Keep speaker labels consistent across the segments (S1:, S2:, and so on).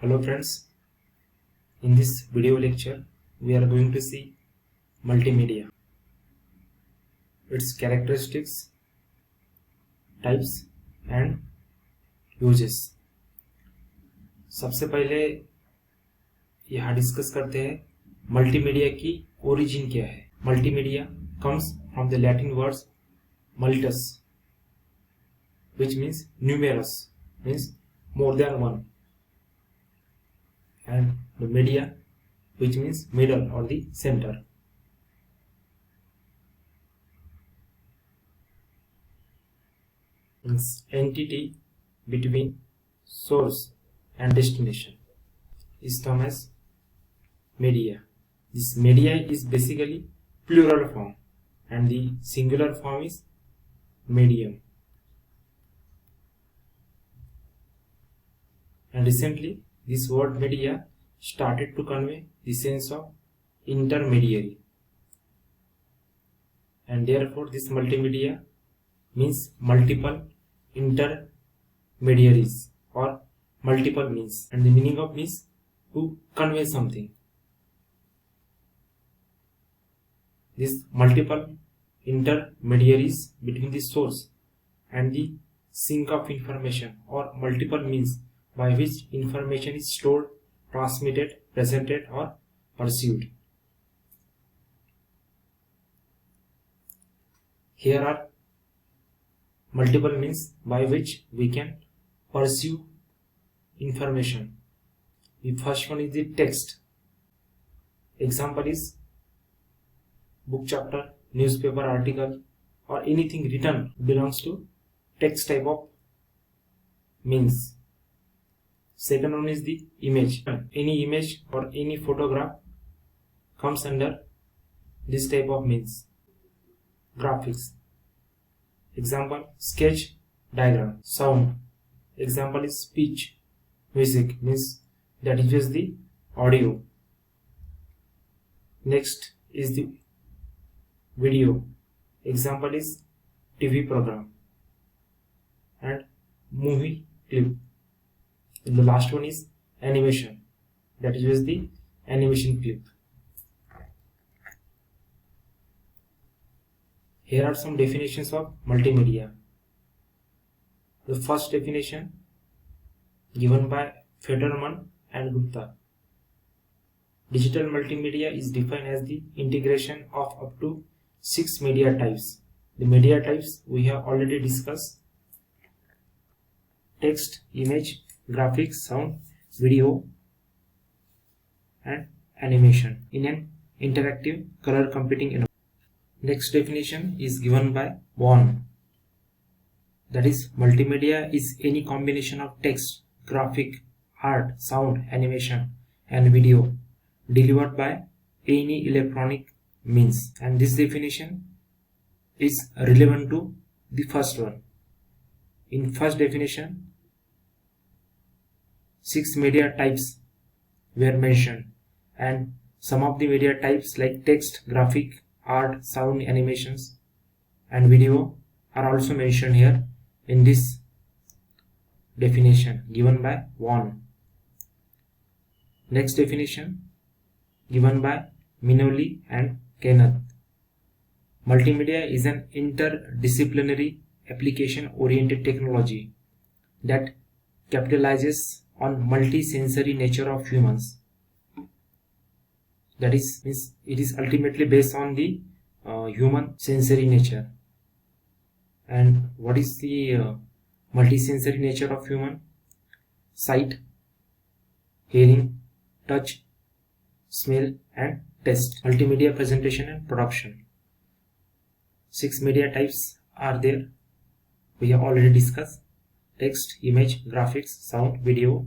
S1: Hello friends, in this video lecture we are going to see multimedia, its characteristics, types and uses। सबसे पहले यहाँ discuss करते हैं multimedia की origin क्या है। Multimedia comes from the Latin words multus, which means numerous, means more than one, and the media, which means middle or the center। Means entity between source and destination is termed as media। This media is basically plural form and the singular form is medium। And recently this word media started to convey the sense of intermediary, and therefore this multimedia means multiple intermediaries or multiple means, and the meaning of means to convey something। These multiple intermediaries between the source and the sink of information, or multiple means by which information is stored, transmitted, presented or perceived। Here are multiple means by which we can perceive information। The first one is the text। Example is book chapter, newspaper article or anything written belongs to text type of means। Second one is the image। Any image or any photograph comes under this type of means। Graphics, example sketch, diagram। Sound, example is speech, music, means that is just the audio। Next is the video, example is TV program and movie clip। And the last one is animation, that is just the animation clip। Here are some definitions of multimedia। The first definition given by Federman and Gupta. Digital multimedia is defined as the integration of up to 6 media types। The media types we have already discussed: text, image, graphics, sound, video and animation in an interactive color computing environment। Next definition is given by Vaughan, that is multimedia is any combination of text, graphic, art, sound, animation and video delivered by any electronic means, and this definition is relevant to the first one। In first definition 6 media types were mentioned, and some of the media types like text, graphic, art, sound, animations and video are also mentioned here in this definition given by Vaughan। Next definition given by Minoli and Kenneth. Multimedia is an interdisciplinary application-oriented technology that capitalizes on multi-sensory nature of humans। That is, means it is ultimately based on the human sensory nature। And what is the multi-sensory nature of human? Sight, hearing, touch, smell and taste। Multimedia presentation and production. 6 media types are there, we have already discussed: text, image, graphics, sound, video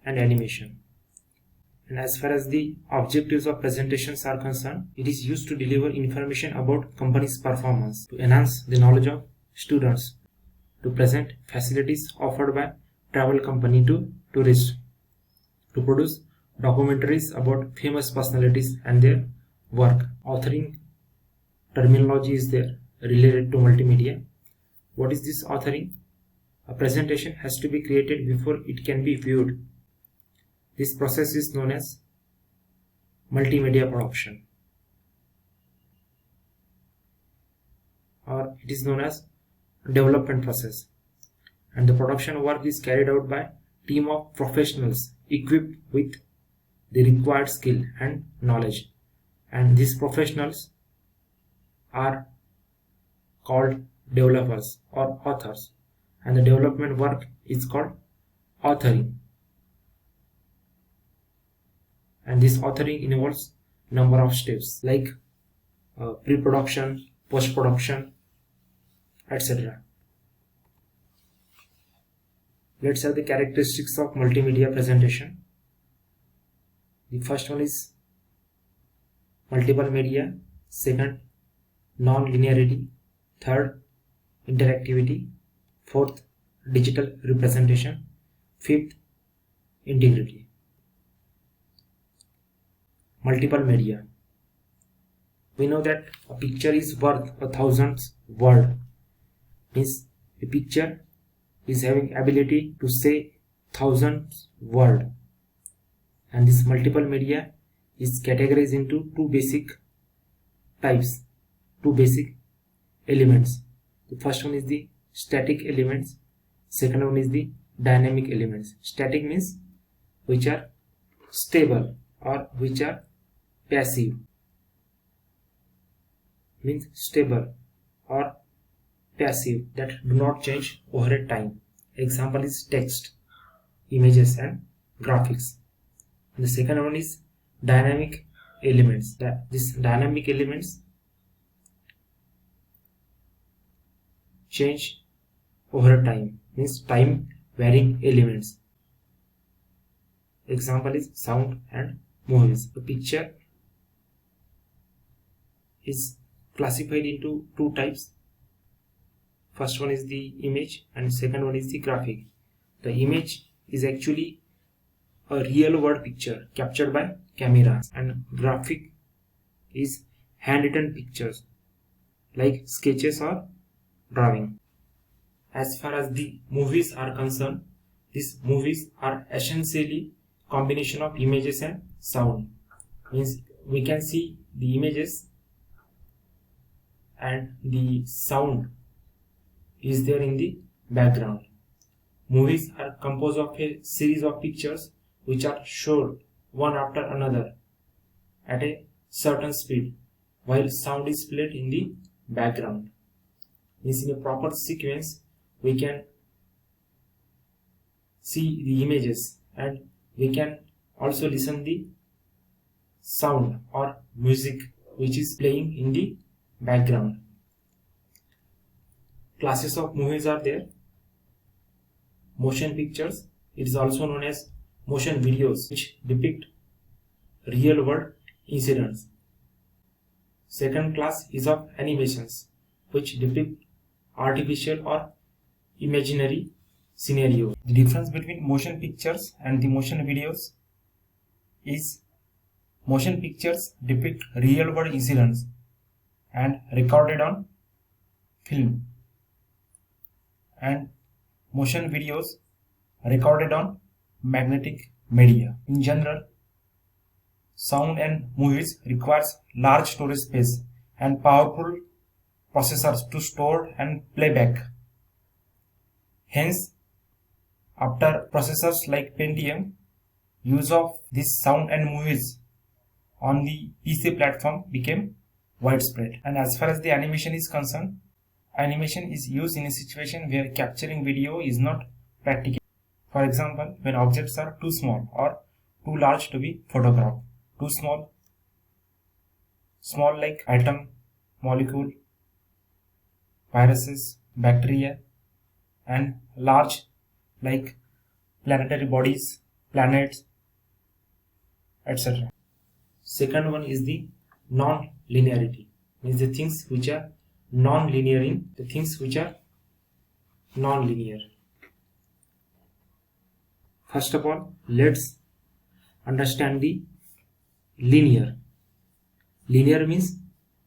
S1: and animation। And as far as the objectives of presentations are concerned, it is used to deliver information about company's performance, to enhance the knowledge of students, to present facilities offered by travel company to tourists, to produce documentaries about famous personalities and their work। Authoring terminology is there related to multimedia. What is this authoring? A presentation has to be created before it can be viewed. This process is known as multimedia production, or it is known as development process. And the production work is carried out by team of professionals equipped with the required skill and knowledge, and these professionals are called developers or authors, and the development work is called authoring. And this authoring involves number of steps like pre-production, post-production, etc. Let's have the characteristics of multimedia presentation. The first one is multiple media, second non-linearity, third interactivity, fourth digital representation, fifth integrity. Multiple media. We know that a picture is worth 1,000 words. Means a picture is having ability to say 1,000 words. And this multiple media is categorized into two basic types, two basic elements. The first one is the static elements, second one is the dynamic elements. Static means which are stable or which are passive, means stable or passive, that do not change over a time. Example is text, images and graphics. And the second one is dynamic elements. These dynamic elements change over time, means time varying elements. Example is sound and movies. The picture is classified into two types. First one is the image and second one is the graphic. The image is actually a real world picture captured by camera, and graphic is handwritten pictures like sketches or drawing. As far as the movies are concerned, these movies are essentially combination of images and sound. Means we can see the images and the sound is there in the background. Movies are composed of a series of pictures which are shown one after another at a certain speed, while sound is played in the background. Means in a proper sequence we can see the images and we can also listen the sound or music which is playing in the background. Classes of movies are there. Motion pictures, it is also known as motion videos, which depict real world incidents. Second class is of animations, which depict artificial or imaginary scenarios. The difference between motion pictures and the motion videos is motion pictures depict real world incidents and recorded on film, and motion videos recorded on magnetic media. In general, sound and movies requires large storage space and powerful processors to store and playback. Hence, after processors like Pentium, use of this sound and movies on the PC platform became widespread. And as far as the animation is concerned, animation is used in a situation where capturing video is not practical. For example, when objects are too small or too large to be photographed. Too small, small like atom, molecule, viruses, bacteria, and large like planetary bodies, planets, etc. Second one is the non-linearity, means the things which are non-linear in the things which are non-linear. First of all, let's understand the linear. Linear means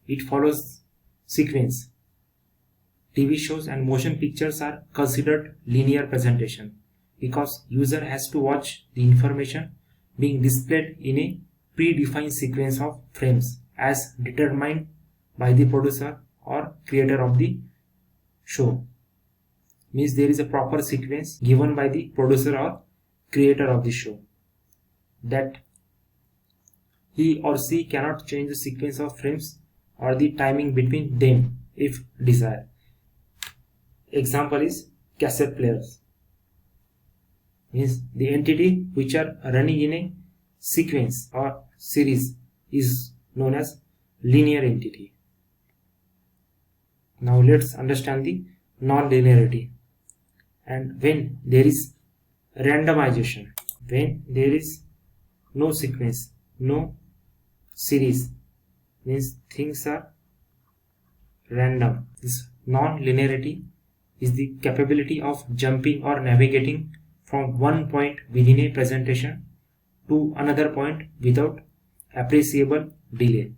S1: it follows sequence. TV shows and motion pictures are considered linear presentation because user has to watch the information being displayed in a predefined sequence of frames as determined by the producer or creator of the show. Means there is a proper sequence given by the producer or creator of the show that he or she cannot change the sequence of frames or the timing between them if desired. Example is cassette players. Means the entity which are running in a sequence or series is known as linear entity. Now let's understand the non-linearity. And when there is randomization, when there is no sequence, no series, means things are random. This non-linearity is the capability of jumping or navigating from one point within a presentation to another point without appreciable delay.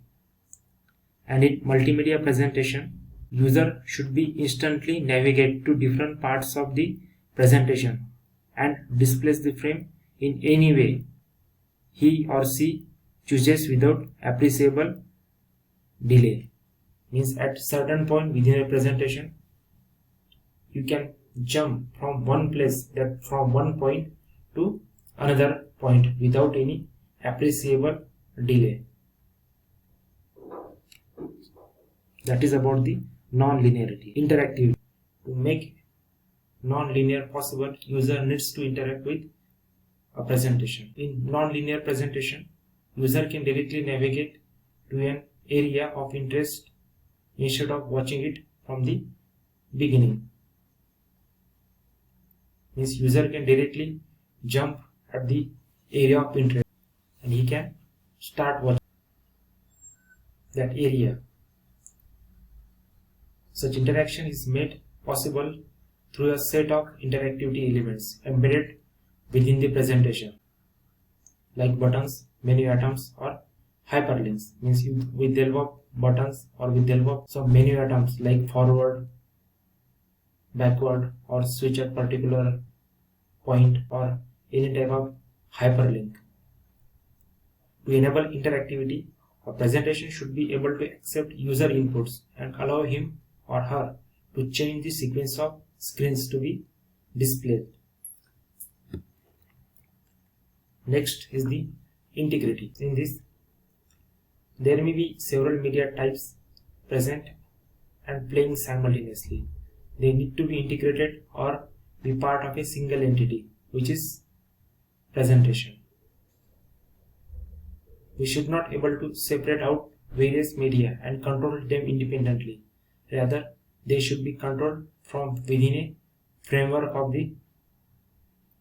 S1: And in multimedia presentation, user should be instantly navigate to different parts of the presentation and displays the frame in any way he or she chooses without appreciable delay. Means at certain point within a presentation, you can jump from one place, that from one point to another point without any appreciable delay. That is about the non-linearity. Interactivity. To make non-linear possible, user needs to interact with a presentation. In non-linear presentation, user can directly navigate to an area of interest instead of watching it from the beginning. Means user can directly jump at the area of interest and he can start watching that area. Such interaction is made possible through a set of interactivity elements embedded within the presentation, like buttons, menu items, or hyperlinks. Means with the help of buttons or with the help of some menu items like forward, backward, or switch at particular point, or any type of hyperlink. To enable interactivity, a presentation should be able to accept user inputs and allow him or her to change the sequence of screens to be displayed. Next is the integrity. In this, there may be several media types present and playing simultaneously. They need to be integrated or be part of a single entity, which is presentation. We should not be able to separate out various media and control them independently. Rather, they should be controlled from within a framework of the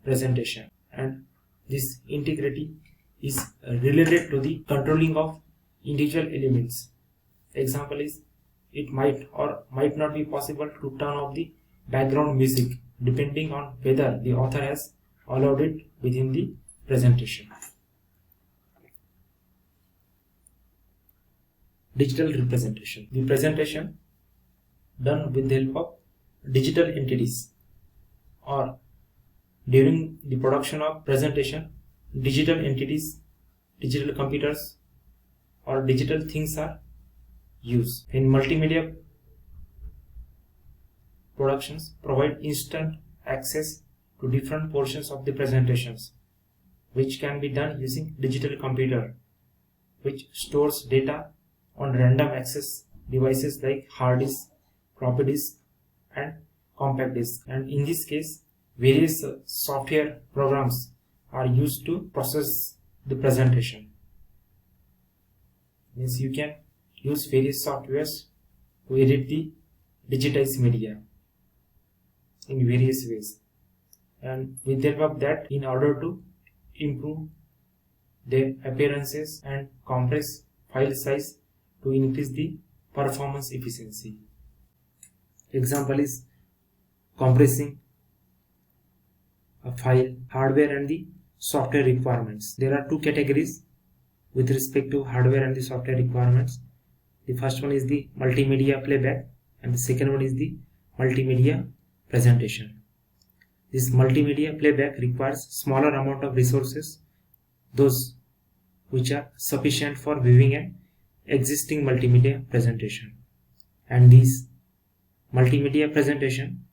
S1: presentation, and this integrity is related to the controlling of individual elements. Example is, it might or might not be possible to turn off the background music depending on whether the author has allowed it within the presentation. Digital representation. The presentation done with the help of digital entities, or during the production of presentation, digital entities, digital computers, or digital things are used. In multimedia productions provide instant access to different portions of the presentations, which can be done using digital computer, which stores data on random access devices like hard disk, floppy disk, and compact disk. And in this case, various software programs are used to process the presentation. Means you can use various softwares to edit the digitized media in various ways, and with the help of that, in order to improve their appearances and compress file size to increase the performance efficiency. Example is compressing a file, hardware and the software requirements. There are two categories with respect to hardware and the software requirements. The first one is the multimedia playback and the second one is the multimedia presentation. This multimedia playback requires smaller amount of resources those which are sufficient for viewing an existing multimedia presentation. And this multimedia presentation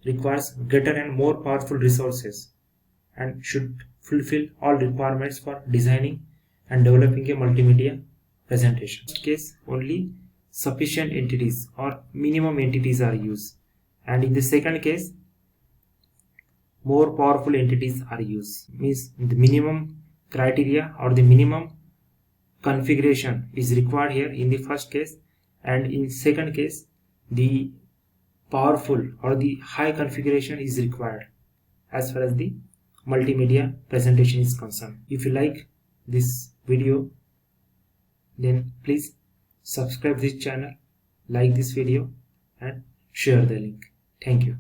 S1: requires greater and more powerful resources and should fulfill all requirements for designing and developing a multimedia presentation. In this case, only sufficient entities or minimum entities are used, and in the second case, more powerful entities are used. Means the minimum criteria or the minimum configuration is required here in the first case, and in second case the powerful or the high configuration is required as far as the multimedia presentation is concerned. If you like this video, then please subscribe this channel, like this video and share the link. Thank you.